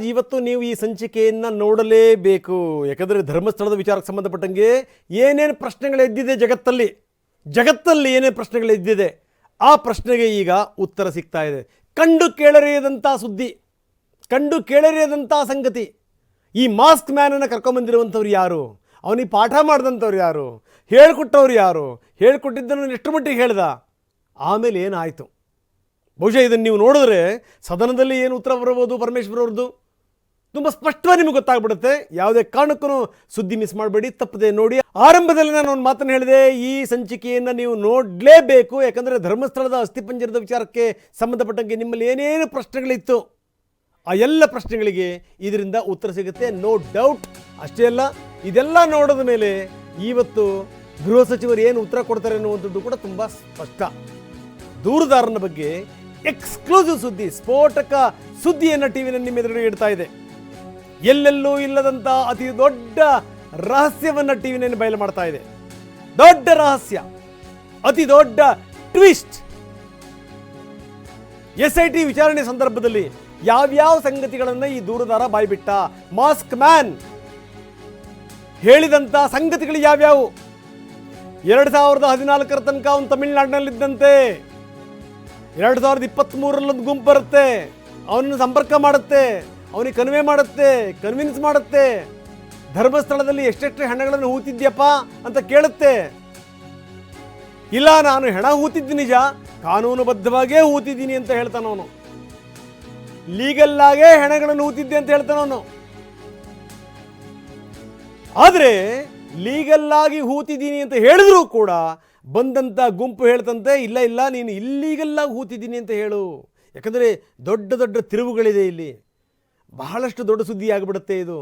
ಇವತ್ತು ನೀವು ಈ ಸಂಚಿಕೆಯನ್ನು ನೋಡಲೇಬೇಕು. ಯಾಕಂದರೆ ಧರ್ಮಸ್ಥಳದ ವಿಚಾರಕ್ಕೆ ಸಂಬಂಧಪಟ್ಟಂಗೆ ಏನೇನು ಪ್ರಶ್ನೆಗಳು ಎದ್ದಿದೆ ಜಗತ್ತಲ್ಲಿ ಏನೇನು ಪ್ರಶ್ನೆಗಳು ಎದ್ದಿದೆ ಆ ಪ್ರಶ್ನೆಗೆ ಈಗ ಉತ್ತರ ಸಿಗ್ತಾ ಇದೆ. ಕಂಡು ಕೇಳರಿಯದಂಥ ಸುದ್ದಿ, ಕಂಡು ಕೇಳರಿಯದಂಥ ಸಂಗತಿ. ಈ ಮಾಸ್ಕ್ ಮ್ಯಾನನ್ನು ಕರ್ಕೊಂಬಂದಿರುವಂಥವ್ರು ಯಾರು? ಅವನಿಗೆ ಪಾಠ ಮಾಡಿದಂಥವ್ರು ಯಾರು? ಹೇಳ್ಕೊಟ್ಟವ್ರು ಯಾರು? ಹೇಳ್ಕೊಟ್ಟಿದ್ದನ್ನು ಎಷ್ಟು ಮಟ್ಟಿಗೆ ಹೇಳ್ದ? ಆಮೇಲೆ ಏನಾಯಿತು? ಬಹುಶಃ ಇದನ್ನು ನೀವು ನೋಡಿದ್ರೆ ಸದನದಲ್ಲಿ ಏನು ಉತ್ತರ ಬರಬಹುದು ಪರಮೇಶ್ವರ್ ಅವ್ರದ್ದು ತುಂಬ ಸ್ಪಷ್ಟವಾಗಿ ನಿಮಗೆ ಗೊತ್ತಾಗ್ಬಿಡುತ್ತೆ. ಯಾವುದೇ ಕಾರಣಕ್ಕೂ ಸುದ್ದಿ ಮಿಸ್ ಮಾಡಬೇಡಿ, ತಪ್ಪದೆ ನೋಡಿ. ಆರಂಭದಲ್ಲಿ ನಾನು ಒಂದು ಮಾತನ್ನು ಹೇಳಿದೆ, ಈ ಸಂಚಿಕೆಯನ್ನು ನೀವು ನೋಡಲೇಬೇಕು. ಯಾಕಂದರೆ ಧರ್ಮಸ್ಥಳದ ಅಸ್ಥಿಪಂಜರದ ವಿಚಾರಕ್ಕೆ ಸಂಬಂಧಪಟ್ಟಂಗೆ ನಿಮ್ಮಲ್ಲಿ ಏನೇನು ಪ್ರಶ್ನೆಗಳಿತ್ತು ಆ ಎಲ್ಲ ಪ್ರಶ್ನೆಗಳಿಗೆ ಇದರಿಂದ ಉತ್ತರ ಸಿಗುತ್ತೆ, ನೋ ಡೌಟ್. ಅಷ್ಟೇ ಅಲ್ಲ, ಇದೆಲ್ಲ ನೋಡಿದ ಮೇಲೆ ಇವತ್ತು ಗೃಹ ಸಚಿವರು ಏನು ಉತ್ತರ ಕೊಡ್ತಾರೆ ಅನ್ನುವಂಥದ್ದು ಕೂಡ ತುಂಬ ಸ್ಪಷ್ಟ. ದೂರುದಾರನ ಬಗ್ಗೆ ಎಕ್ಸ್ಕ್ಲೂಸಿವ್ ಸುದ್ದಿ, ಸ್ಫೋಟಕ ಸುದ್ದಿಯನ್ನು ಟಿವಿನಲ್ಲಿ ನಿಮ್ಮ ಎದುರುಗಡೆ ಇಡ್ತಾ ಇದೆ. ಎಲ್ಲೆಲ್ಲೂ ಇಲ್ಲದಂಥ ಅತಿ ದೊಡ್ಡ ರಹಸ್ಯವನ್ನು ಟಿವಿನಲ್ಲಿ ಬಯಲು ಮಾಡ್ತಾ ಇದೆ. ದೊಡ್ಡ ರಹಸ್ಯ, ಅತಿ ದೊಡ್ಡ ಟ್ವಿಸ್ಟ್. SIT ವಿಚಾರಣೆ ಸಂದರ್ಭದಲ್ಲಿ ಯಾವ್ಯಾವ ಸಂಗತಿಗಳನ್ನು ಈ ದೂರುದಾರ ಬಾಯ್ಬಿಟ್ಟ, ಮಾಸ್ಕ್ ಮ್ಯಾನ್ ಹೇಳಿದಂಥ ಸಂಗತಿಗಳು ಯಾವ್ಯಾವು? 2014 ತನಕ ಅವನು ತಮಿಳುನಾಡಿನಲ್ಲಿದ್ದಂತೆ, 2023 ಗುಂಪು ಬರುತ್ತೆ, ಅವನನ್ನು ಸಂಪರ್ಕ ಮಾಡುತ್ತೆ, ಅವನಿಗೆ ಕನ್ವಿನ್ಸ್ ಮಾಡುತ್ತೆ, ಧರ್ಮಸ್ಥಳದಲ್ಲಿ ಎಷ್ಟೆಷ್ಟು ಹೆಣಗಳನ್ನು ಹೂತಿದ್ಯಪ್ಪ ಅಂತ ಕೇಳುತ್ತೆ. ಇಲ್ಲ, ನಾನು ಹೆಣ ಹೂತಿದ್ದು ನಿಜ, ಕಾನೂನುಬದ್ಧವಾಗೇ ಹೂತಿದ್ದೀನಿ ಅಂತ ಹೇಳ್ತಾನವನು. ಲೀಗಲ್ಲಾಗೇ ಹೆಣಗಳನ್ನು ಹೂತಿದ್ದೆ ಅಂತ ಹೇಳ್ತಾನವನು. ಆದರೆ ಲೀಗಲ್ಲಾಗಿ ಹೂತಿದ್ದೀನಿ ಅಂತ ಹೇಳಿದ್ರೂ ಕೂಡ ಬಂದಂಥ ಗುಂಪು ಹೇಳ್ತಂತೆ, ಇಲ್ಲ ನೀನು ಇಲ್ಲೀಗಲ್ಲಾಗಿ ಹೂತಿದ್ದೀನಿ ಅಂತ ಹೇಳು. ಯಾಕಂದರೆ ದೊಡ್ಡ ದೊಡ್ಡ ತಿರುವುಗಳಿದೆ ಇಲ್ಲಿ, ಬಹಳಷ್ಟು ದೊಡ್ಡ ಸುದ್ದಿ ಆಗಿಬಿಡುತ್ತೆ ಇದು.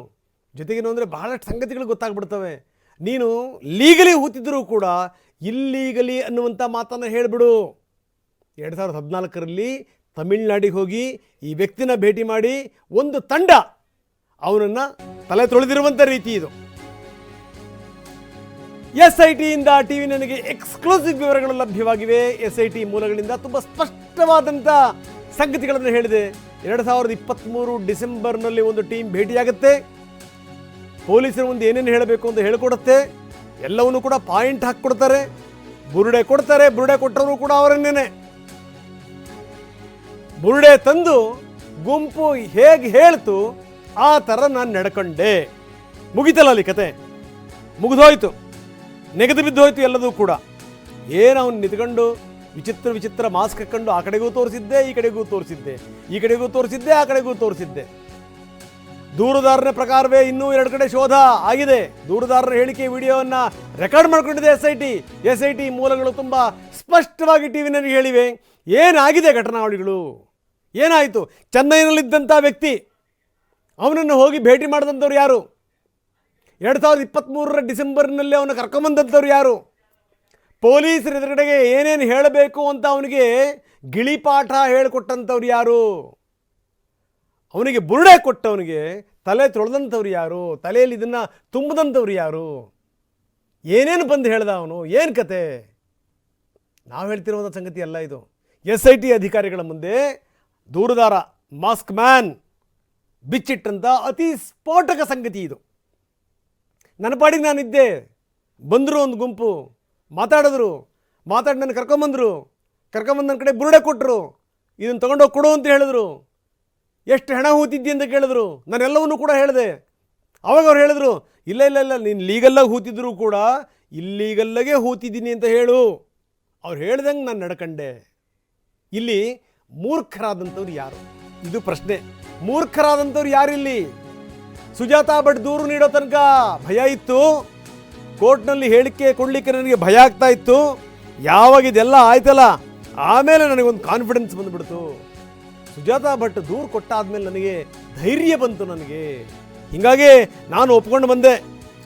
ಜೊತೆಗೇನು ಅಂದರೆ ಬಹಳಷ್ಟು ಸಂಗತಿಗಳು ಗೊತ್ತಾಗ್ಬಿಡ್ತವೆ. ನೀನು ಲೀಗಲಿ ಹೂತಿದ್ರೂ ಕೂಡ ಇಲ್ಲೀಗಲಿ ಅನ್ನುವಂಥ ಮಾತನ್ನು ಹೇಳಿಬಿಡು. 2014 ತಮಿಳ್ನಾಡಿಗೆ ಹೋಗಿ ಈ ವ್ಯಕ್ತಿನ ಭೇಟಿ ಮಾಡಿ ಒಂದು ತಂಡ ಅವನನ್ನು ತಲೆ ತೊಳೆದಿರುವಂಥ ರೀತಿ ಇದು. SIT ಇಂದ ಟಿವಿ ನನಗೆ ಎಕ್ಸ್ಕ್ಲೂಸಿವ್ ವಿವರಗಳು ಲಭ್ಯವಾಗಿವೆ. SIT ಮೂಲಗಳಿಂದ ತುಂಬ ಸ್ಪಷ್ಟವಾದಂಥ ಸಂಗತಿಗಳನ್ನು ಹೇಳಿದೆ. 2023 ಡಿಸೆಂಬರ್ನಲ್ಲಿ ಒಂದು ಟೀಮ್ ಭೇಟಿಯಾಗುತ್ತೆ, ಪೊಲೀಸರು ಒಂದು ಏನೇನು ಹೇಳಬೇಕು ಅಂತ ಹೇಳಿಕೊಡುತ್ತೆ, ಎಲ್ಲವನ್ನೂ ಕೂಡ ಪಾಯಿಂಟ್ ಹಾಕಿಕೊಡ್ತಾರೆ, ಬುರುಡೆ ಕೊಡ್ತಾರೆ. ಬುರುಡೆ ಕೊಟ್ಟವರು ಕೂಡ ಅವರನ್ನೇನೆ ಬುರುಡೆ ತಂದು ಗುಂಪು ಹೇಗೆ ಹೇಳ್ತು ಆ ಥರ ನಾನು ನಡ್ಕೊಂಡೆ. ಮುಗಿತಲ್ಲ ಅಲ್ಲಿ ಕತೆ, ಮುಗಿದೋಯ್ತು, ನೆಗೆದು ಬಿದ್ದೋಯ್ತು ಎಲ್ಲದೂ ಕೂಡ. ಏನು ಅವನು ನಿಂತ್ಕೊಂಡು ವಿಚಿತ್ರ ಮಾಸ್ಕ್ ಹಾಕ್ಕೊಂಡು ಆ ಕಡೆಗೂ ತೋರಿಸಿದ್ದೆ, ಈ ಕಡೆಗೂ ತೋರಿಸಿದ್ದೆ, ಈ ಕಡೆಗೂ ತೋರಿಸಿದ್ದೆ, ಆ ಕಡೆಗೂ ತೋರಿಸಿದ್ದೆ. ದೂರುದಾರನ ಪ್ರಕಾರವೇ ಇನ್ನೂ 2 ಕಡೆ ಶೋಧ ಆಗಿದೆ. ದೂರುದಾರರ ಹೇಳಿಕೆ ವಿಡಿಯೋವನ್ನು ರೆಕಾರ್ಡ್ ಮಾಡಿಕೊಂಡಿದೆ SIT ಮೂಲಗಳು ತುಂಬ ಸ್ಪಷ್ಟವಾಗಿ ಟಿವಿನಲ್ಲಿ ಹೇಳಿವೆ. ಏನಾಗಿದೆ ಘಟನಾವಳಿಗಳು, ಏನಾಯಿತು? ಚೆನ್ನೈನಲ್ಲಿದ್ದಂಥ ವ್ಯಕ್ತಿ, ಅವನನ್ನು ಹೋಗಿ ಭೇಟಿ ಮಾಡಿದಂಥವ್ರು ಯಾರು? 2023 ಡಿಸೆಂಬರ್ನಲ್ಲಿ ಅವನು ಕರ್ಕೊಂಬಂದಂಥವ್ರು ಯಾರು? ಪೊಲೀಸರ ಎದುರುಗಡೆಗೆ ಏನೇನು ಹೇಳಬೇಕು ಅಂತ ಅವನಿಗೆ ಗಿಳಿಪಾಠ ಹೇಳಿಕೊಟ್ಟಂಥವ್ರು ಯಾರು? ಅವನಿಗೆ ಬುರುಡೆ ಕೊಟ್ಟವನಿಗೆ ತಲೆ ತೊಳೆದಂಥವ್ರು ಯಾರು? ತಲೆಯಲ್ಲಿ ಇದನ್ನು ತುಂಬಿದಂಥವ್ರು ಯಾರು? ಏನೇನು ಬಂದು ಹೇಳ್ದ ಅವನು? ಏನು ಕತೆ? ನಾವು ಹೇಳ್ತಿರುವಂಥ ಸಂಗತಿ ಅಲ್ಲ ಇದು. SIT ಅಧಿಕಾರಿಗಳ ಮುಂದೆ ದೂರುದಾರ ಮಾಸ್ಕ್ ಮ್ಯಾನ್ ಬಿಚ್ಚಿಟ್ಟಂಥ ಅತಿ ಸ್ಫೋಟಕ ಸಂಗತಿ ಇದು. ನನ್ನ ಪಾಡಿಗೆ ನಾನಿದ್ದೆ, ಬಂದರು ಒಂದು ಗುಂಪು, ಮಾತಾಡಿದ್ರು, ಮಾತಾಡಿ ನನ್ನ ಕರ್ಕೊಂಬಂದು ನನ್ನ ಕಡೆ ಬುರುಡೆ ಕೊಟ್ಟರು, ಇದನ್ನು ತೊಗೊಂಡೋಗಿ ಕೊಡು ಅಂತ ಹೇಳಿದ್ರು. ಎಷ್ಟು ಹೆಣ ಹೂತಿದ್ದಿ ಅಂತ ಕೇಳಿದ್ರು. ನಾನೆಲ್ಲವನ್ನೂ ಕೂಡ ಹೇಳಿದೆ. ಅವಾಗ ಅವ್ರು ಹೇಳಿದ್ರು, ಇಲ್ಲ ನೀನು ಲೀಗಲ್ಲಾಗಿ ಹೂತಿದ್ರು ಕೂಡ ಇಲ್ಲೀಗಲ್ಲಾಗೆ ಹೂತಿದ್ದೀನಿ ಅಂತ ಹೇಳು. ಅವ್ರು ಹೇಳ್ದಂಗೆ ನಾನು ನಡ್ಕಂಡೆ. ಇಲ್ಲಿ ಮೂರ್ಖರಾದಂಥವ್ರು ಯಾರು? ಇದು ಪ್ರಶ್ನೆ. ಮೂರ್ಖರಾದಂಥವ್ರು ಯಾರಿಲ್ಲಿ? ಸುಜಾತಾ ಭಟ್ ದೂರು ನೀಡೋ ತನಕ ಭಯ ಇತ್ತು, ಕೋರ್ಟ್ನಲ್ಲಿ ಹೇಳಿಕೆ ಕೊಡಲಿಕ್ಕೆ ನನಗೆ ಭಯ ಆಗ್ತಾ ಇತ್ತು. ಯಾವಾಗ ಇದೆಲ್ಲ ಆಯ್ತಲ್ಲ ಆಮೇಲೆ ನನಗೊಂದು ಕಾನ್ಫಿಡೆನ್ಸ್ ಬಂದುಬಿಡ್ತು. ಸುಜಾತಾ ಭಟ್ ದೂರು ಕೊಟ್ಟಾದ್ಮೇಲೆ ನನಗೆ ಧೈರ್ಯ ಬಂತು. ಹೀಗಾಗಿ ನಾನು ಒಪ್ಕೊಂಡು ಬಂದೆ.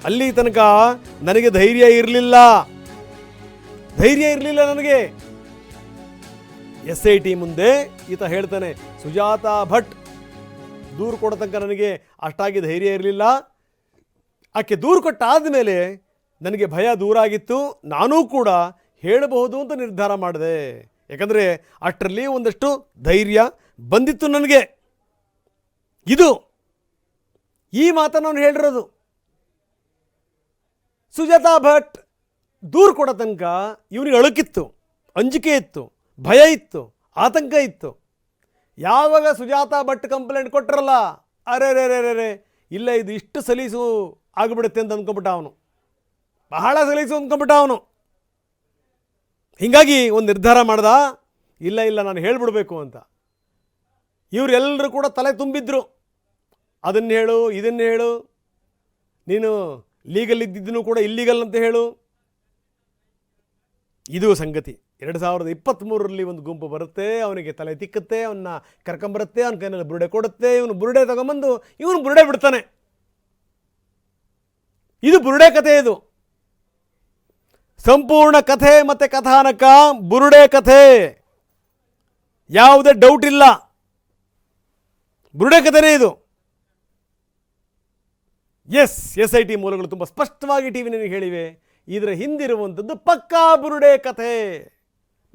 ಅಲ್ಲಿ ತನಕ ನನಗೆ ಧೈರ್ಯ ಇರಲಿಲ್ಲ ನನಗೆ. SIT ಮುಂದೆ ಈತ ಹೇಳ್ತಾನೆ, ಸುಜಾತಾ ಭಟ್ ದೂರು ಕೊಡೋ ತನಕ ನನಗೆ ಅಷ್ಟಾಗಿ ಧೈರ್ಯ ಇರಲಿಲ್ಲ. ಆಕೆ ದೂರು ಕೊಟ್ಟಾದಮೇಲೆ ನನಗೆ ಭಯ ದೂರ ಆಗಿತ್ತು, ನಾನೂ ಕೂಡ ಹೇಳಬಹುದು ಅಂತ ನಿರ್ಧಾರ ಮಾಡಿದೆ. ಯಾಕಂದರೆ ಅಷ್ಟರಲ್ಲಿ ಒಂದಷ್ಟು ಧೈರ್ಯ ಬಂದಿತ್ತು ನನಗೆ. ಇದು ಈ ಮಾತನ್ನು ಅವನು ಹೇಳಿರೋದು. ಸುಜಾತಾ ಭಟ್ ದೂರು ಕೊಡೋ ತನಕ ಇವನಿಗೆ ಅಳುಕಿತ್ತು, ಅಂಜಿಕೆ ಇತ್ತು, ಭಯ ಇತ್ತು, ಆತಂಕ ಇತ್ತು. ಯಾವಾಗ ಸುಜಾತಾ ಭಟ್ ಕಂಪ್ಲೇಂಟ್ ಕೊಟ್ಟರಲ್ಲ, ಅರೆ ಇಲ್ಲ ಇದು ಇಷ್ಟು ಸಲೀಸು ಆಗಿಬಿಡುತ್ತೆ ಅಂತ ಅಂದ್ಕೊಂಬಿಟ್ಟ ಅವನು, ಬಹಳ ಸಲೀಸು ಅಂದ್ಕೊಂಬಿಟ್ಟ ಅವನು. ಹೀಗಾಗಿ ಒಂದು ನಿರ್ಧಾರ ಮಾಡ್ದ, ಇಲ್ಲ ನಾನು ಹೇಳಿಬಿಡ್ಬೇಕು ಅಂತ. ಇವರೆಲ್ಲರೂ ಕೂಡ ತಲೆ ತುಂಬಿದ್ರು, ಅದನ್ನು ಹೇಳು, ಇದನ್ನು ಹೇಳು, ನೀನು ಲೀಗಲ್ ಇದ್ದಿದ್ದನ್ನು ಕೂಡ ಇಲ್ಲೀಗಲ್ ಅಂತ ಹೇಳು. ಇದು ಸಂಗತಿ. 2023ರಲ್ಲಿ ಒಂದು ಗುಂಪು ಬರುತ್ತೆ, ಅವನಿಗೆ ತಲೆ ತಿಕ್ಕುತ್ತೆ, ಅವನ್ನ ಕರ್ಕೊಂಬರುತ್ತೆ, ಅವನ ಕೈನಲ್ಲಿ ಬುರುಡೆ ಕೊಡುತ್ತೆ, ಇವನು ಬುರುಡೆ ತಗೊಂಬಂದು ಇವನು ಬುರುಡೆ ಬಿಡ್ತಾನೆ. ಇದು ಬುರುಡೆ ಕಥೆ. ಇದು ಸಂಪೂರ್ಣ ಕಥೆ ಮತ್ತು ಕಥಾನಕ ಬುರುಡೆ ಕಥೆ, ಯಾವುದೇ ಡೌಟ್ ಇಲ್ಲ, ಬುರುಡೆ ಕಥೆನೇ ಇದು. SIT ಮೂಲಗಳು ತುಂಬ ಸ್ಪಷ್ಟವಾಗಿ ಟಿವಿನಲ್ಲಿ ಹೇಳಿವೆ, ಇದರ ಹಿಂದಿರುವಂಥದ್ದು ಪಕ್ಕಾ ಬುರುಡೆ ಕಥೆ.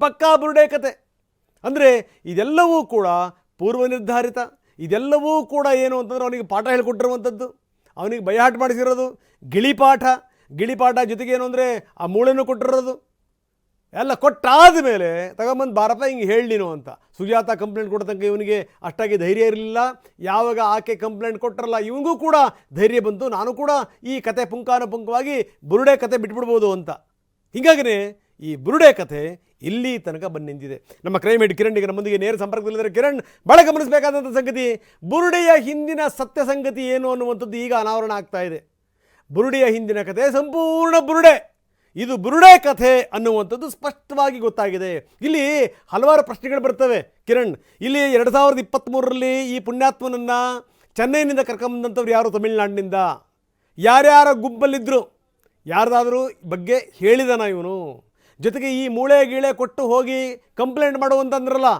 ಪಕ್ಕಾ ಬುರುಡೆ ಕಥೆ ಅಂದರೆ ಇದೆಲ್ಲವೂ ಕೂಡ ಪೂರ್ವ ನಿರ್ಧಾರಿತ, ಇದೆಲ್ಲವೂ ಕೂಡ ಏನು ಅಂತಂದರೆ ಅವನಿಗೆ ಪಾಠ ಹೇಳಿಕೊಟ್ಟಿರುವಂಥದ್ದು, ಅವನಿಗೆ ಬಯಹಾಟ್ ಮಾಡಿಸಿರೋದು, ಗಿಳಿಪಾಠ ಜೊತೆಗೆ ಏನು ಅಂದರೆ ಆ ಮೂಳೆನೂ ಕೊಟ್ಟಿರೋದು. ಎಲ್ಲ ಕೊಟ್ಟಾದ ಮೇಲೆ ತಗೊಂಬಂದು ಬಾರಪ್ಪ ಹಿಂಗೆ ಹೇಳಿ ನೀನು ಅಂತ. ಸುಜಾತ ಕಂಪ್ಲೇಂಟ್ ಕೊಡೋ ತನಕ ಇವನಿಗೆ ಅಷ್ಟಾಗಿ ಧೈರ್ಯ ಇರಲಿಲ್ಲ. ಯಾವಾಗ ಆಕೆ ಕಂಪ್ಲೇಂಟ್ ಕೊಟ್ಟರಲ್ಲ ಇವನಿಗೂ ಕೂಡ ಧೈರ್ಯ ಬಂತು, ನಾನು ಕೂಡ ಈ ಕತೆ ಪುಂಖಾನುಪುಂಖವಾಗಿ ಬುರುಡೆ ಕತೆ ಬಿಟ್ಬಿಡ್ಬೋದು ಅಂತ. ಹೀಗಾಗಿಯೇ ಈ ಬುರುಡೆ ಕಥೆ ಇಲ್ಲಿ ತನಕ ಬಂದು ನಿಂತಿದೆ. ನಮ್ಮ ಕ್ರೈಮ್ ಹೆಡ್ ಕಿರಣ್ ಈಗ ನಮ್ಮೊಂದಿಗೆ ನೇರ ಸಂಪರ್ಕದಲ್ಲಿದ್ದಾರೆ. ಕಿರಣ್, ಭಾಳ ಗಮನಿಸಬೇಕಾದಂಥ ಸಂಗತಿ, ಬುರುಡೆಯ ಹಿಂದಿನ ಸತ್ಯ ಸಂಗತಿ ಏನು ಅನ್ನುವಂಥದ್ದು ಈಗ ಅನಾವರಣ ಆಗ್ತಾ ಇದೆ. ಬುರುಡೆಯ ಹಿಂದಿನ ಕಥೆ ಸಂಪೂರ್ಣ ಬುರುಡೆ, ಇದು ಬುರುಡೆ ಕಥೆ ಅನ್ನುವಂಥದ್ದು ಸ್ಪಷ್ಟವಾಗಿ ಗೊತ್ತಾಗಿದೆ. ಇಲ್ಲಿ ಹಲವಾರು ಪ್ರಶ್ನೆಗಳು ಬರ್ತವೆ ಕಿರಣ್. ಇಲ್ಲಿ 2023ರಲ್ಲಿ ಈ ಪುಣ್ಯಾತ್ಮನನ್ನು ಚೆನ್ನೈನಿಂದ ಕರ್ಕೊಂಬಂದಂಥವ್ರು ಯಾರು? ತಮಿಳುನಾಡಿನಿಂದ. ಯಾರ್ಯಾರ ಗುಂಪಲ್ಲಿದ್ದರು, ಯಾರ್ದಾದರೂ ಬಗ್ಗೆ ಹೇಳಿದಾನ ಇವನು? ಜೊತೆಗೆ ಈ ಮೂಳೆ ಗೀಳೆ ಕೊಟ್ಟು ಹೋಗಿ ಕಂಪ್ಲೇಂಟ್ ಮಾಡುವಂತಂದ್ರಲ್ಲ,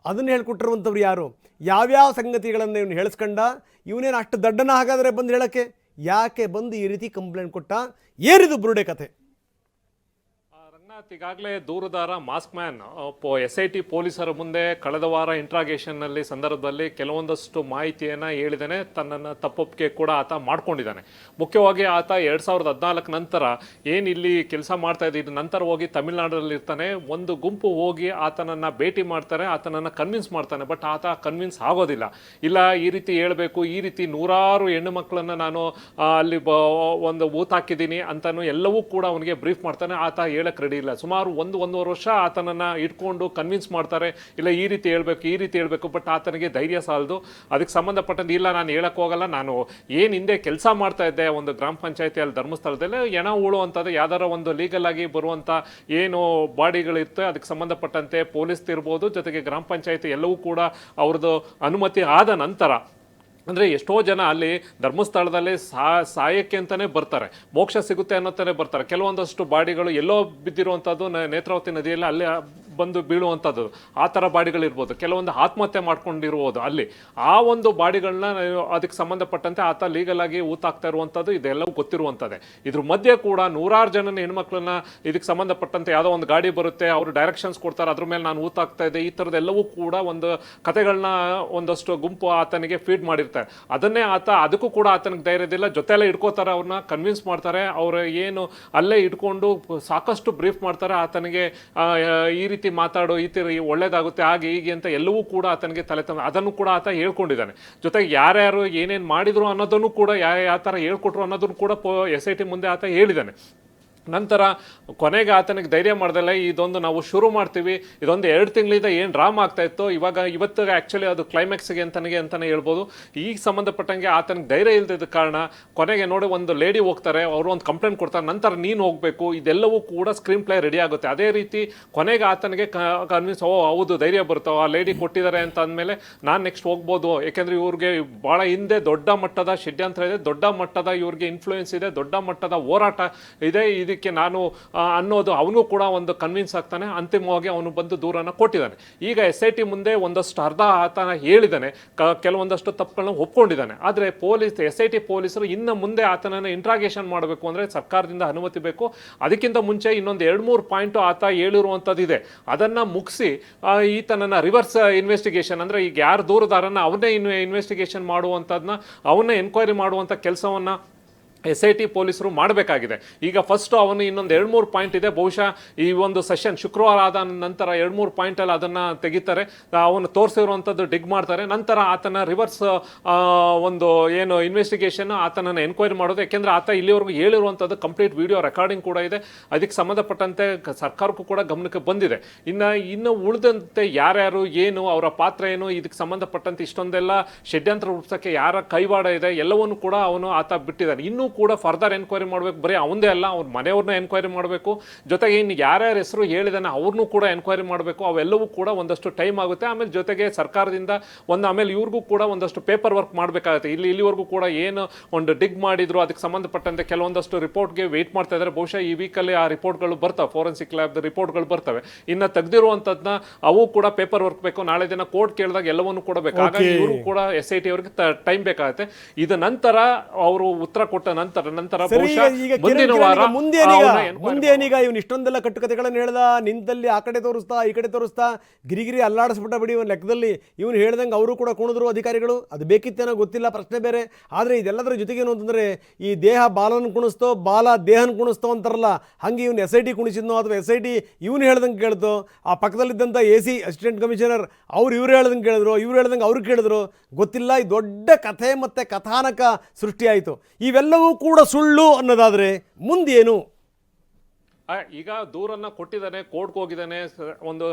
ಅದನ್ನು ಹೇಳ್ಕೊಟ್ಟಿರುವಂಥವ್ರು ಯಾರು? ಯಾವ್ಯಾವ ಸಂಗತಿಗಳನ್ನು ಇವನು ಹೇಳಿಸ್ಕೊಂಡ? ಇವನೇನು ಅಷ್ಟು ದಡ್ಡನ ಹಾಗಾದರೆ ಬಂದು ಹೇಳೋಕ್ಕೆ? ಯಾಕೆ ಬಂದು ಈ ರೀತಿ ಕಂಪ್ಲೇಂಟ್ ಕೊಟ್ಟ? ಏನಿದು ಬುರುಡೆ ಕಥೆ? ಈಗಾಗಲೇ ದೂರುದಾರ ಮಾಸ್ಕ್ ಮ್ಯಾನ್ SIT ಪೊಲೀಸರ ಮುಂದೆ ಕಳೆದ ವಾರ ಇಂಟ್ರಾಗೇಷನ್ನಲ್ಲಿ ಸಂದರ್ಭದಲ್ಲಿ ಕೆಲವೊಂದಷ್ಟು ಮಾಹಿತಿಯನ್ನು ಹೇಳಿದ್ದಾನೆ. ತನ್ನನ್ನು ತಪ್ಪೊಪ್ಪಿಗೆ ಕೂಡ ಆತ ಮಾಡ್ಕೊಂಡಿದ್ದಾನೆ. ಮುಖ್ಯವಾಗಿ ಆತ 2014 ನಂತರ ಏನು ಇಲ್ಲಿ ಕೆಲಸ ಮಾಡ್ತಾ ಇದ್ದ ನಂತರ ಹೋಗಿ ತಮಿಳುನಾಡಲ್ಲಿ ಇರ್ತಾನೆ. ಒಂದು ಗುಂಪು ಹೋಗಿ ಆತನನ್ನು ಭೇಟಿ ಮಾಡ್ತಾರೆ, ಆತನನ್ನು ಕನ್ವಿನ್ಸ್ ಮಾಡ್ತಾನೆ. ಬಟ್ ಆತ ಕನ್ವಿನ್ಸ್ ಆಗೋದಿಲ್ಲ. ಇಲ್ಲ, ಈ ರೀತಿ ಹೇಳಬೇಕು, ಈ ರೀತಿ ನೂರಾರು ಹೆಣ್ಣು ಮಕ್ಕಳನ್ನು ನಾನು ಅಲ್ಲಿ ಒಂದು ಊತ ಹಾಕಿದ್ದೀನಿ ಅಂತಲೂ ಎಲ್ಲವೂ ಕೂಡ ಅವನಿಗೆ ಬ್ರೀಫ್ ಮಾಡ್ತಾನೆ. ಆತ ಹೇಳಕ್ಕೆ ರೆಡಿ ಇಲ್ಲ. ಸುಮಾರು 1-1.5 ವರ್ಷ ಆತನನ್ನು ಇಟ್ಕೊಂಡು ಕನ್ವಿನ್ಸ್ ಮಾಡ್ತಾರೆ, ಇಲ್ಲ ಈ ರೀತಿ ಹೇಳ್ಬೇಕು. ಬಟ್ ಆತನಿಗೆ ಧೈರ್ಯ ಸಾಲದು. ಅದಕ್ಕೆ ಸಂಬಂಧಪಟ್ಟಂತೆ ಇಲ್ಲ, ನಾನು ಹೇಳಕ್ಕೆ ಹೋಗಲ್ಲ, ನಾನು ಏನು ಹಿಂದೆ ಕೆಲಸ ಮಾಡ್ತಾ ಇದ್ದೆ ಒಂದು ಗ್ರಾಮ ಪಂಚಾಯತಿಯಲ್ಲಿ ಧರ್ಮಸ್ಥಳದಲ್ಲಿ, ಹೆಣ ಉಳುವಂಥದ್ದು ಯಾವ್ದಾರ ಒಂದು ಲೀಗಲ್ ಆಗಿ ಬರುವಂಥ ಏನು ಬಾಡಿಗಳಿರುತ್ತೆ ಅದಕ್ಕೆ ಸಂಬಂಧಪಟ್ಟಂತೆ ಪೊಲೀಸ್ ಇರ್ಬೋದು, ಜೊತೆಗೆ ಗ್ರಾಮ ಪಂಚಾಯತಿ ಎಲ್ಲವೂ ಕೂಡ ಅವ್ರದ್ದು ಅನುಮತಿ ಆದ ನಂತರ, ಅಂದರೆ ಎಷ್ಟೋ ಜನ ಅಲ್ಲಿ ಧರ್ಮಸ್ಥಳದಲ್ಲಿ ಸಾಯಕ್ಕೆ ಅಂತಲೇ ಬರ್ತಾರೆ, ಮೋಕ್ಷ ಸಿಗುತ್ತೆ ಅನ್ನೋತಾನೆ ಬರ್ತಾರೆ. ಕೆಲವೊಂದಷ್ಟು ಬಾಡಿಗಳು ಎಲ್ಲೋ ಬಿದ್ದಿರುವಂಥದ್ದು ನೇತ್ರಾವತಿ ನದಿಯಲ್ಲಿ ಅಲ್ಲಿ ಬಂದು ಬೀಳುವಂಥದ್ದು, ಆ ಥರ ಬಾಡಿಗಳಿರ್ಬೋದು. ಕೆಲವೊಂದು ಆತ್ಮಹತ್ಯೆ ಮಾಡ್ಕೊಂಡಿರ್ಬೋದು ಅಲ್ಲಿ. ಆ ಒಂದು ಬಾಡಿಗಳನ್ನ ಅದಕ್ಕೆ ಸಂಬಂಧಪಟ್ಟಂತೆ ಆತ ಲೀಗಲ್ ಆಗಿ ಊತಾಗ್ತಾ ಇರುವಂಥದ್ದು ಇದೆಲ್ಲವೂ ಗೊತ್ತಿರುವಂಥದ್ದೇ. ಇದ್ರ ಮಧ್ಯೆ ಕೂಡ ನೂರಾರು ಜನನ ಹೆಣ್ಮಕ್ಳನ್ನ ಇದಕ್ಕೆ ಸಂಬಂಧಪಟ್ಟಂತೆ ಯಾವುದೋ ಒಂದು ಗಾಡಿ ಬರುತ್ತೆ, ಅವರು ಡೈರೆಕ್ಷನ್ಸ್ ಕೊಡ್ತಾರೆ, ಅದ್ರ ಮೇಲೆ ನಾನು ಊತಾಗ್ತಾ ಇದ್ದೆ, ಈ ಥರದ್ದೆಲ್ಲವೂ ಕೂಡ ಒಂದು ಕತೆಗಳನ್ನ ಒಂದಷ್ಟು ಗುಂಪು ಆತನಿಗೆ ಫೀಡ್ ಮಾಡಿರ್ತಾರೆ. ಅದನ್ನೇ ಆತ, ಅದಕ್ಕೂ ಕೂಡ ಆತನಿಗೆ ಧೈರ್ಯದಿಲ್ಲ, ಜೊತೆಯಲ್ಲೇ ಇಟ್ಕೋತಾರೆ, ಅವ್ರನ್ನ ಕನ್ವಿನ್ಸ್ ಮಾಡ್ತಾರೆ. ಅವರು ಏನು ಅಲ್ಲೇ ಇಟ್ಕೊಂಡು ಸಾಕಷ್ಟು ಬ್ರೀಫ್ ಮಾಡ್ತಾರೆ ಆತನಿಗೆ, ಈ ರೀತಿ ಮಾತಾಡೋ, ಈ ತರ ಒಳ್ಳೇದಾಗುತ್ತೆ, ಹಾಗೆ ಹೀಗೆ ಅಂತ ಎಲ್ಲವೂ ಕೂಡ ಆತನಿಗೆ ತಲೆ ಅದನ್ನು ಕೂಡ ಆತ ಹೇಳ್ಕೊಂಡಿದ್ದಾನೆ. ಜೊತೆಗೆ ಯಾರ್ಯಾರು ಏನೇನು ಮಾಡಿದ್ರು ಅನ್ನೋದನ್ನು ಕೂಡ ಯಾವ ಥರ ಹೇಳ್ಕೊಟ್ರು ಅನ್ನೋದನ್ನು ಕೂಡ SIT ಮುಂದೆ ಆತ ಹೇಳಿದ್ದಾನೆ. ನಂತರ ಕೊನೆಗೆ ಆತನಿಗೆ ಧೈರ್ಯ ಮಾಡ್ದಲ್ಲ, ಇದೊಂದು ನಾವು ಶುರು ಮಾಡ್ತೀವಿ, ಇದೊಂದು 2 ತಿಂಗಳಿಂದ ಏನು ಡ್ರಾಮಾ ಆಗ್ತಾ ಇತ್ತು, ಇವತ್ತು ಆ್ಯಕ್ಚುಲಿ ಅದು ಕ್ಲೈಮ್ಯಾಕ್ಸ್ಗೆ ಅಂತಲೇ ಹೇಳ್ಬೋದು. ಈಗ ಸಂಬಂಧಪಟ್ಟಂಗೆ ಆತನಿಗೆ ಧೈರ್ಯ ಇಲ್ಲದ ಕಾರಣ ಕೊನೆಗೆ ನೋಡಿ ಒಂದು ಲೇಡಿ ಹೋಗ್ತಾರೆ, ಅವರು ಒಂದು ಕಂಪ್ಲೇಂಟ್ ಕೊಡ್ತಾರೆ, ನಂತರ ನೀನು ಹೋಗಬೇಕು, ಇದೆಲ್ಲವೂ ಕೂಡ ಸ್ಕ್ರೀನ್ ಪ್ಲೇ ರೆಡಿ ಆಗುತ್ತೆ. ಅದೇ ರೀತಿ ಕೊನೆಗೆ ಆತನಿಗೆ ಕನ್ವಿನ್ಸ್, ಹೌದು ಧೈರ್ಯ ಬರ್ತಾವೆ, ಆ ಲೇಡಿ ಕೊಟ್ಟಿದ್ದಾರೆ ಅಂತ ಅಂದಮೇಲೆ ನಾನು ನೆಕ್ಸ್ಟ್ ಹೋಗ್ಬೋದು. ಯಾಕೆಂದರೆ ಇವ್ರಿಗೆ ಭಾಳ ಹಿಂದೆ ದೊಡ್ಡ ಮಟ್ಟದ ಷಡ್ಯಂತ್ರ ಇದೆ, ದೊಡ್ಡ ಮಟ್ಟದ ಇವ್ರಿಗೆ ಇನ್ಫ್ಲೂಯೆನ್ಸ್ ಇದೆ, ದೊಡ್ಡ ಮಟ್ಟದ ಹೋರಾಟ ಇದೆ. ಇದಕ್ಕೆ ನಾನು ಅನ್ನೋದು ಅವನು ಕೂಡ ಒಂದು ಕನ್ವಿನ್ಸ್ ಆಗ್ತಾನೆ. ಅಂತಿಮವಾಗಿ ಅವನು ಬಂದು ದೂರನ್ನು ಕೊಟ್ಟಿದ್ದಾನೆ. ಈಗ SIT ಮುಂದೆ ಒಂದಷ್ಟು ಅರ್ಧ ಆತನ ಹೇಳಿದ್ದಾನೆ, ಕೆಲವೊಂದಷ್ಟು ತಪ್ಪುಗಳನ್ನ ಒಪ್ಕೊಂಡಿದ್ದಾನೆ. ಆದರೆ SIT ಪೊಲೀಸರು ಇನ್ನು ಮುಂದೆ ಆತನನ್ನು ಇಂಟ್ರಾಗೇಷನ್ ಮಾಡಬೇಕು ಅಂದರೆ ಸರ್ಕಾರದಿಂದ ಅನುಮತಿ ಬೇಕು. ಅದಕ್ಕಿಂತ ಮುಂಚೆ ಇನ್ನೊಂದು 2-3 ಪಾಯಿಂಟು ಆತ ಹೇಳಿರುವಂಥದ್ದು ಇದೆ. ಅದನ್ನು ಮುಗಿಸಿ ಈತನನ್ನು ರಿವರ್ಸ್ ಇನ್ವೆಸ್ಟಿಗೇಷನ್ ಅಂದರೆ ಈಗ ಯಾರು ದೂರದಾರನ್ನ ಅವನ್ನೇ ಇನ್ವೆಸ್ಟಿಗೇಷನ್ ಮಾಡುವಂಥದ್ದನ್ನ ಅವನ್ನೇ ಎನ್ಕ್ವೈರಿ ಮಾಡುವಂಥ ಕೆಲಸವನ್ನು SIT ಪೊಲೀಸರು ಮಾಡಬೇಕಾಗಿದೆ. ಈಗ ಫಸ್ಟ್ ಅವನು ಇನ್ನೊಂದು 2-3 ಪಾಯಿಂಟ್ ಇದೆ. ಬಹುಶಃ ಈ ಒಂದು ಸೆಷನ್ ಶುಕ್ರವಾರ ಆದ ನಂತರ 2-3 ಪಾಯಿಂಟಲ್ಲಿ ಅದನ್ನು ತೆಗಿತಾರೆ. ಅವನು ತೋರಿಸಿರುವಂಥದ್ದು ಡಿಗ್ ಮಾಡ್ತಾರೆ. ನಂತರ ಆತನ ರಿವರ್ಸ್ ಒಂದು ಏನು ಇನ್ವೆಸ್ಟಿಗೇಷನ್ ಆತನನ್ನು ಎನ್ಕ್ವೈರಿ ಮಾಡೋದು. ಯಾಕೆಂದರೆ ಆತ ಇಲ್ಲಿವರೆಗೂ ಹೇಳಿರುವಂಥದ್ದು ಕಂಪ್ಲೀಟ್ ವಿಡಿಯೋ ರೆಕಾರ್ಡಿಂಗ್ ಕೂಡ ಇದೆ. ಅದಕ್ಕೆ ಸಂಬಂಧಪಟ್ಟಂತೆ ಸರ್ಕಾರಕ್ಕೂ ಕೂಡ ಗಮನಕ್ಕೆ ಬಂದಿದೆ. ಇನ್ನು ಉಳಿದಂತೆ ಯಾರ್ಯಾರು ಏನು ಅವರ ಪಾತ್ರ ಏನು ಇದಕ್ಕೆ ಸಂಬಂಧಪಟ್ಟಂತೆ ಇಷ್ಟೊಂದೆಲ್ಲ ಷಡ್ಯಂತ್ರ ರೂಪಿಸೋಕ್ಕೆ ಯಾರ ಕೈವಾಡ ಇದೆ ಎಲ್ಲವನ್ನೂ ಕೂಡ ಆತ ಬಿಟ್ಟಿದ್ದಾನೆ. ಇನ್ನೂ ಕೂಡ ಫರ್ದರ್ ಎನ್ಕ್ವೈರಿ ಮಾಡಬೇಕು. ಬರೀ ಅವಂದೇ ಅಲ್ಲ, ಅವ್ರ ಮನೆಯವ್ರನ್ನ ಎನ್ಕ್ವೈರಿ ಮಾಡಬೇಕು. ಜೊತೆಗೆ ಇನ್ನು ಯಾರ್ಯಾರ ಹೆಸರು ಹೇಳಿದಾನೆ ಅವ್ರನ್ನೂ ಕೂಡ ಎನ್ಕ್ವೈರಿ ಮಾಡಬೇಕು. ಅವೆಲ್ಲವೂ ಕೂಡ ಒಂದಷ್ಟು ಟೈಮ್ ಆಗುತ್ತೆ. ಆಮೇಲೆ ಜೊತೆಗೆ ಸರ್ಕಾರದಿಂದ ಆಮೇಲೆ ಇವ್ರಿಗೂ ಕೂಡ ಒಂದಷ್ಟು ಪೇಪರ್ ವರ್ಕ್ ಮಾಡಬೇಕಾಗುತ್ತೆ. ಇಲ್ಲಿವರೆಗೂ ಕೂಡ ಏನು ಒಂದು ಡಿಗ್ ಮಾಡಿದ್ರು ಅದಕ್ಕೆ ಸಂಬಂಧಪಟ್ಟಂತೆ ಕೆಲವೊಂದಷ್ಟು ರಿಪೋರ್ಟ್ಗೆ ವೆಯ್ಟ್ ಮಾಡ್ತಾ ಇದ್ದಾರೆ. ಬಹುಶಃ ಈ ವೀಕಲ್ಲಿ ಆ ರಿಪೋರ್ಟ್ಗಳು ಬರ್ತವೆ, ಫೋರೆನ್ಸಿಕ್ ಲ್ಯಾಬ್ದ ರಿಪೋರ್ಟ್ಗಳು ಬರ್ತವೆ. ಇನ್ನು ತೆಗೆದಿರುವಂಥದ್ದನ್ನ ಅವು ಕೂಡ ಪೇಪರ್ ವರ್ಕ್ ಬೇಕು. ನಾಳೆ ದಿನ ಕೋರ್ಟ್ ಕೇಳಿದಾಗ ಎಲ್ಲವನ್ನೂ ಕೊಡಬೇಕು. ಹಾಗಾಗಿ ಇವರು ಕೂಡ SIT ಅವರಿಗೆ ಟೈಮ್ ಬೇಕಾಗುತ್ತೆ. ಇದ ನಂತರ ಅವರು ಉತ್ತರ ಕೊಟ್ಟ ನಂತರ ಮುಂದೇನೀಗ ಇವನು ಇಷ್ಟೊಂದೆಲ್ಲ ಕಟ್ಟುಕತೆಗಳನ್ನು ಹೇಳ್ದ, ನಿಂತಲ್ಲಿ ಆ ಕಡೆ ತೋರಿಸ್ತಾ ಈ ಕಡೆ ತೋರಿಸ್ತಾ ಗಿರಿಗಿರಿ ಅಲ್ಲಾಡಿಸ್ಬಿಟ್ಟ ಬಿಡಿ ಒಂದು ಲೆಕ್ಕದಲ್ಲಿ. ಇವನು ಹೇಳ್ದಂಗೆ ಅವರು ಕೂಡ ಕುಣಿದ್ರು ಅಧಿಕಾರಿಗಳು. ಅದು ಬೇಕಿತ್ತೇನೋ ಗೊತ್ತಿಲ್ಲ, ಪ್ರಶ್ನೆ ಬೇರೆ. ಆದರೆ ಇದೆಲ್ಲದರ ಜೊತೆಗೆ ಏನು ಅಂತಂದರೆ ಈ ದೇಹ ಬಾಲನ ಕುಣಿಸ್ತೋ ಬಾಲ ದೇಹನ ಕುಣಿಸ್ತೋ ಅಂತಾರಲ್ಲ, ಹಾಗೆ ಇವನು SIT ಕುಣಿಸಿದ್ನೋ ಅಥವಾ SIT ಇವನು ಹೇಳ್ದಂಗೆ ಕೇಳ್ತೋ. ಆ ಪಕ್ಕದಲ್ಲಿದ್ದಂಥ AC ಅಸಿಸ್ಟೆಂಟ್ ಕಮಿಷನರ್ ಇವ್ರು ಹೇಳ್ದಂಗೆ ಕೇಳಿದ್ರು, ಇವ್ರು ಹೇಳ್ದಂಗೆ ಅವ್ರು ಕೇಳಿದ್ರು, ಗೊತ್ತಿಲ್ಲ. ಈ ದೊಡ್ಡ ಕಥೆ ಮತ್ತು ಕಥಾನಕ ಸೃಷ್ಟಿಯಾಯಿತು. ಇವೆಲ್ಲವೂ ಕೂಡ ಸುಳ್ಳು ಅನ್ನೋದಾದರೆ ಮುಂದೇನು? ಈಗ ದೂರನ್ನ ಕೊಟ್ಟಿದ್ದಾನೆ, ಕೋರ್ಟ್ಗೆ ಹೋಗಿದ್ದಾನೆ, ಒಂದು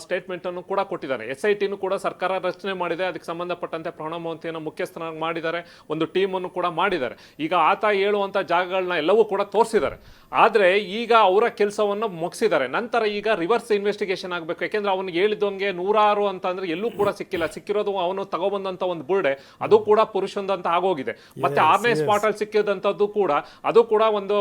ಸ್ಟೇಟ್ಮೆಂಟನ್ನು ಕೂಡ ಕೊಟ್ಟಿದ್ದಾನೆ. SITನೂ ಕೂಡ ಸರ್ಕಾರ ರಚನೆ ಮಾಡಿದೆ. ಅದಕ್ಕೆ ಸಂಬಂಧಪಟ್ಟಂತೆ ಪ್ರಣವ್ ಮೊಹಂತಿಯನ್ನು ಮುಖ್ಯಸ್ಥನಾಗಿ ಮಾಡಿದ್ದಾರೆ, ಒಂದು ಟೀಮನ್ನು ಕೂಡ ಮಾಡಿದ್ದಾರೆ. ಈಗ ಆತ ಹೇಳುವಂಥ ಜಾಗಗಳನ್ನ ಎಲ್ಲವೂ ಕೂಡ ತೋರಿಸಿದ್ದಾರೆ. ಆದರೆ ಈಗ ಅವರ ಕೆಲಸವನ್ನು ಮುಗಿಸಿದ್ದಾರೆ. ನಂತರ ಈಗ ರಿವರ್ಸ್ ಇನ್ವೆಸ್ಟಿಗೇಷನ್ ಆಗಬೇಕು. ಯಾಕೆಂದ್ರೆ ಅವನಿಗೆ ಹೇಳಿದಂಗೆ 106 ಅಂತ ಅಂದರೆ ಎಲ್ಲೂ ಕೂಡ ಸಿಕ್ಕಿಲ್ಲ. ಸಿಕ್ಕಿರೋದು ಅವನು ತಗೊಬಂದಂಥ ಒಂದು ಬುರ್ಡೆ, ಅದು ಕೂಡ ಪುರುಷಂದಂತ ಆಗೋಗಿದೆ. ಮತ್ತೆ 6ನೇ ಸ್ಪಾಟಲ್ಲಿ ಸಿಕ್ಕಿದಂಥದ್ದು ಕೂಡ ಅದು ಕೂಡ ಒಂದು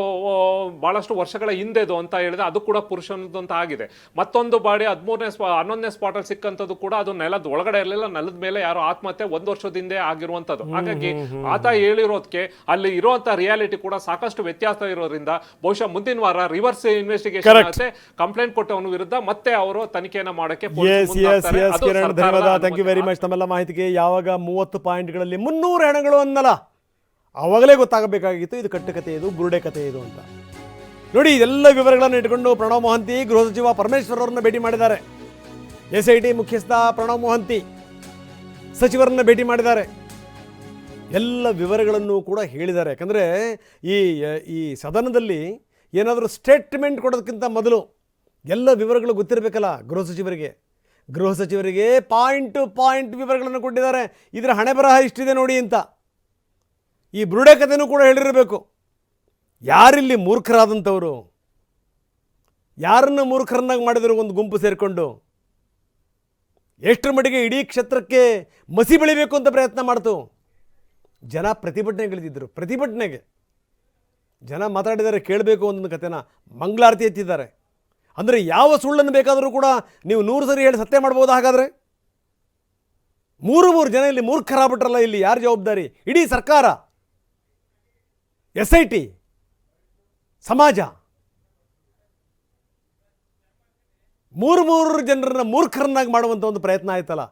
ಬಹಳಷ್ಟು ವರ್ಷಗಳ ಹಿಂದೆ ಅಂತ ಹೇಳಿದ್ರೆ ಅದು ಕೂಡ ಪುರುಷನದ್ದು ಅಂತ ಆಗಿದೆ. ಮತ್ತೊಂದು ಬಾಡಿ 11ನೇ ಸ್ಪಾಟಲ್ಲಿ ಸಿಕ್ಕಂಥದ್ದು ಕೂಡ ಅದು ನೆಲದ ಒಳಗಡೆ ಇರಲಿಲ್ಲ, ನೆಲದ ಮೇಲೆ ಯಾರೋ ಆತ್ಮಹತ್ಯೆ 1 ವರ್ಷದ ಹಿಂದೆ ಆಗಿರುವಂಥದ್ದು. ಹಾಗಾಗಿ ಆತ ಹೇಳಿರೋದಕ್ಕೆ ಅಲ್ಲಿ ಇರುವಂತ ರಿಯಾಲಿಟಿ ಕೂಡ ಸಾಕಷ್ಟು ವ್ಯತ್ಯಾಸ ಇರೋದ್ರಿಂದ ಬಹುಶಃ ಮುಂದಿನ ವಾರ ರಿವರ್ಸ್ ಇನ್ವೆಸ್ಟಿಗೇಷನ್ ಆಗುತ್ತೆ. ಕಂಪ್ಲೇಂಟ್ ಕೊಟ್ಟವನ ವಿರುದ್ಧ ಮತ್ತೆ ಅವರು ತನಿಖೆಯನ್ನು ಮಾಡೋಕೆ ಧನ್ಯವಾದ. ಥ್ಯಾಂಕ್ ಯು ವೆರಿ ಮಚ್ ತಮ್ಮೆಲ್ಲ ಮಾಹಿತಿಗೆ. ಯಾವಾಗ 30 ಪಾಯಿಂಟ್ಗಳಲ್ಲಿ 300 ಹೆಣಗಳು ಅನ್ನಲ್ಲ, ಅವಾಗಲೇ ಗೊತ್ತಾಗಬೇಕಾಗಿತ್ತು ಇದು ಕಟ್ಟುಕತೆ, ಇದು ಬುರುಡೆ ಕತೆ ಇದು ಅಂತ. ನೋಡಿ, ಇದೆಲ್ಲ ವಿವರಗಳನ್ನು ಇಟ್ಕೊಂಡು ಪ್ರಣವ್ ಮೊಹಂತಿ ಗೃಹ ಸಚಿವ ಪರಮೇಶ್ವರ್ ಅವರನ್ನ ಭೇಟಿ ಮಾಡಿದ್ದಾರೆ. SIT ಮುಖ್ಯಸ್ಥ ಪ್ರಣವ್ ಮೊಹಂತಿ ಸಚಿವರನ್ನ ಭೇಟಿ ಮಾಡಿದ್ದಾರೆ. ಎಲ್ಲ ವಿವರಗಳನ್ನು ಕೂಡ ಹೇಳಿದ್ದಾರೆ. ಯಾಕಂದರೆ ಈ ಸದನದಲ್ಲಿ ಏನಾದರೂ ಸ್ಟೇಟ್ಮೆಂಟ್ ಕೊಡೋದಕ್ಕಿಂತ ಮೊದಲು ಎಲ್ಲ ವಿವರಗಳು ಗೊತ್ತಿರಬೇಕಲ್ಲ ಗೃಹ ಸಚಿವರಿಗೆ ಪಾಯಿಂಟ್ ವಿವರಗಳನ್ನು ಕೊಟ್ಟಿದ್ದಾರೆ. ಇದರ ಹಣೆ ಬರಹ ಇಷ್ಟಿದೆ ನೋಡಿ ಅಂತ. ಈ ಬುರುಡೆ ಕಥೆನೂ ಕೂಡ ಹೇಳಿರಬೇಕು. ಯಾರಿಲ್ಲಿ ಮೂರ್ಖರಾದಂಥವರು, ಯಾರನ್ನು ಮೂರ್ಖರನ್ನಾಗಿ ಮಾಡಿದರು ಒಂದು ಗುಂಪು ಸೇರಿಕೊಂಡು, ಎಷ್ಟರ ಮಟ್ಟಿಗೆ ಇಡೀ ಕ್ಷೇತ್ರಕ್ಕೆ ಮಸಿ ಬೆಳಿಬೇಕು ಅಂತ ಪ್ರಯತ್ನ ಮಾಡ್ತು. ಜನ ಪ್ರತಿಭಟನೆಗಳಿದ್ದರು. ಪ್ರತಿಭಟನೆಗೆ ಜನ ಮಾತಾಡಿದ್ದಾರೆ, ಕೇಳಬೇಕು ಒಂದೊಂದು ಕಥೆನ ಮಂಗಳಾರತಿ ಎತ್ತಿದ್ದಾರೆ. ಅಂದರೆ ಯಾವ ಸುಳ್ಳನ್ನು ಬೇಕಾದರೂ ಕೂಡ ನೀವು 100 ಸರಿ ಹೇಳಿ ಸತ್ಯ ಮಾಡ್ಬೋದು. ಹಾಗಾದರೆ 3 ಜನ ಇಲ್ಲಿ ಮೂರ್ಖರಾಗ್ಬಿಟ್ರಲ್ಲ, ಇಲ್ಲಿ ಯಾರು ಜವಾಬ್ದಾರಿ? ಇಡೀ ಸರ್ಕಾರ, SIT, ಸಮಾಜ, 3 ಜನರನ್ನ ಮೂರ್ಖರನ್ನಾಗಿ ಮಾಡುವಂಥ ಒಂದು ಪ್ರಯತ್ನ ಆಯ್ತಲ್ಲ.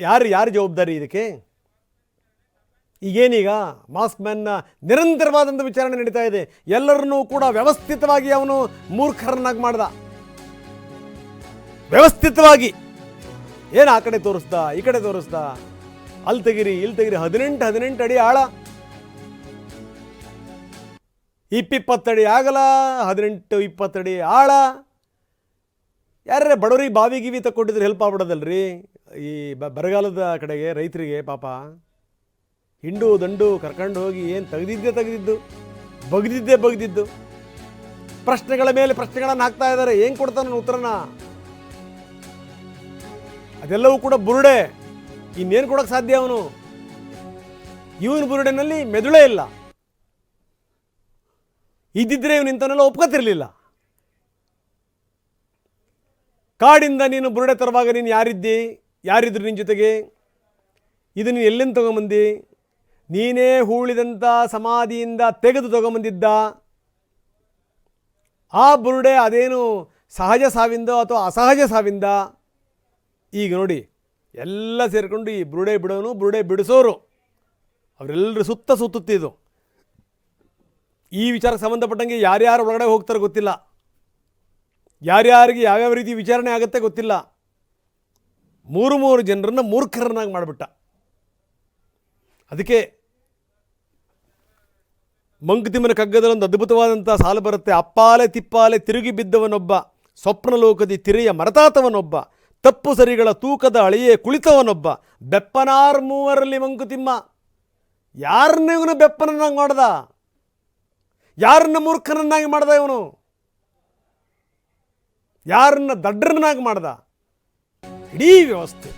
ಯಾರು ಜವಾಬ್ದಾರಿ ಇದಕ್ಕೆ? ಈಗೇನೀಗ ಮಾಸ್ಕ್ ಮ್ಯಾನ್ನ ನಿರಂತರವಾದಂಥ ವಿಚಾರಣೆ ನಡೀತಾ ಇದೆ. ಎಲ್ಲರನ್ನೂ ಕೂಡ ವ್ಯವಸ್ಥಿತವಾಗಿ ಅವನು ಮೂರ್ಖರನ್ನಾಗಿ ಮಾಡ್ದ. ವ್ಯವಸ್ಥಿತವಾಗಿ ಏನು ಆ ಕಡೆ ತೋರಿಸ್ತಾ ಈ ಕಡೆ ತೋರಿಸ್ತಾ, ಅಲ್ಲಿ ತೆಗಿರಿ ಇಲ್ಲಿ ತೆಗಿರಿ. 18 ಅಡಿ ಆಳ, 20 ಅಡಿ ಆಗಲ್ಲ, 18-20 ಅಡಿ ಆಳ. ಯಾರೇ ಬಡವರಿಗೆ ಬಾವಿ ಗಿವಿ ತಕ್ಕೊಟ್ಟಿದ್ರೆ ಹೆಲ್ಪ್ ಆಗ್ಬಿಡೋದಲ್ರಿ. ಈ ಬರಗಾಲದ ಕಡೆಗೆ ರೈತರಿಗೆ ಪಾಪ ಹಿಂಡು ದಂಡು ಕರ್ಕೊಂಡು ಹೋಗಿ ಏನು ತೆಗೆದಿದ್ದು ಬಗ್ದಿದ್ದು ಪ್ರಶ್ನೆಗಳ ಮೇಲೆ ಪ್ರಶ್ನೆಗಳನ್ನು ಹಾಕ್ತಾ ಇದ್ದಾರೆ. ಏನು ಕೊಡ್ತಾನ ಉತ್ತರನ? ಅದೆಲ್ಲವೂ ಕೂಡ ಬುರುಡೆ. ಇನ್ನೇನು ಕೊಡೋಕ್ಕೆ ಸಾಧ್ಯ? ಇವನ ಬುರುಡೆನಲ್ಲಿ ಮೆದುಳೇ ಇಲ್ಲ. ಇದ್ದಿದ್ರೆ ಇವನು ಇಂಥವನ್ನೆಲ್ಲ ಒಪ್ಕೋತಿರ್ಲಿಲ್ಲ. ಕಾಡಿಂದ ನೀನು ಬುರುಡೆ ತರುವಾಗ ನೀನು ಯಾರಿದ್ರು ನಿನ್ನ ಜೊತೆಗೆ? ಇದು ನೀನು ಎಲ್ಲಿಂದ ತೊಗೊಂಬಂದು? ನೀನೇ ಹೂಳಿದಂಥ ಸಮಾಧಿಯಿಂದ ತೆಗೆದು ತೊಗೊಂಬಂದಿದ್ದ ಆ ಬುರುಡೆ ಅದೇನು ಸಹಜ ಸಾವಿಂದೋ ಅಥವಾ ಅಸಹಜ ಸಾವಿಂದ? ಈಗ ನೋಡಿ, ಎಲ್ಲ ಸೇರಿಕೊಂಡು ಈ ಬುರುಡೆ ಬಿಡೋನು, ಬುರುಡೆ ಬಿಡಿಸೋರು ಅವರೆಲ್ಲರೂ ಸುತ್ತುತ್ತಿದ್ದು. ಈ ವಿಚಾರಕ್ಕೆ ಸಂಬಂಧಪಟ್ಟಂಗೆ ಯಾರ್ಯಾರು ಒಳಗಡೆ ಹೋಗ್ತಾರೆ ಗೊತ್ತಿಲ್ಲ, ಯಾರ್ಯಾರಿಗೆ ಯಾವ್ಯಾವ ರೀತಿ ವಿಚಾರಣೆ ಆಗುತ್ತೆ ಗೊತ್ತಿಲ್ಲ. ಮೂರು ಜನರನ್ನು ಮೂರ್ಖರನ್ನಾಗಿ ಮಾಡಿಬಿಟ್ಟ. ಅದಕ್ಕೆ ಮಂಕುತಿಮ್ಮನ ಕಗ್ಗದಲ್ಲಿ ಒಂದು ಅದ್ಭುತವಾದಂಥ ಸಾಲು ಬರುತ್ತೆ. ಅಪ್ಪಾಲೆ ತಿಪ್ಪಾಲೆ ತಿರುಗಿ ಬಿದ್ದವನೊಬ್ಬ, ಸ್ವಪ್ನ ಲೋಕದಿ ತಿರೆಯ ಮರತಾತವನೊಬ್ಬ, ತಪ್ಪು ಸರಿಗಳ ತೂಕದ ಅಳಿಯೇ ಕುಳಿತವನೊಬ್ಬ, ಬೆಪ್ಪನಾರ್ ಮೂವರಲ್ಲಿ ಮಂಕುತಿಮ್ಮ. ಯಾರನ್ನ ಇವನು ಬೆಪ್ಪನನ್ನಾಗಿ ಮಾಡ್ದ? ಯಾರನ್ನ ಮೂರ್ಖನನ್ನಾಗಿ ಮಾಡ್ದ ಇವನು? ಯಾರನ್ನ ದಡ್ಡರನ್ನಾಗಿ ಮಾಡ್ದ? ಇಡೀ ವ್ಯವಸ್ಥೆ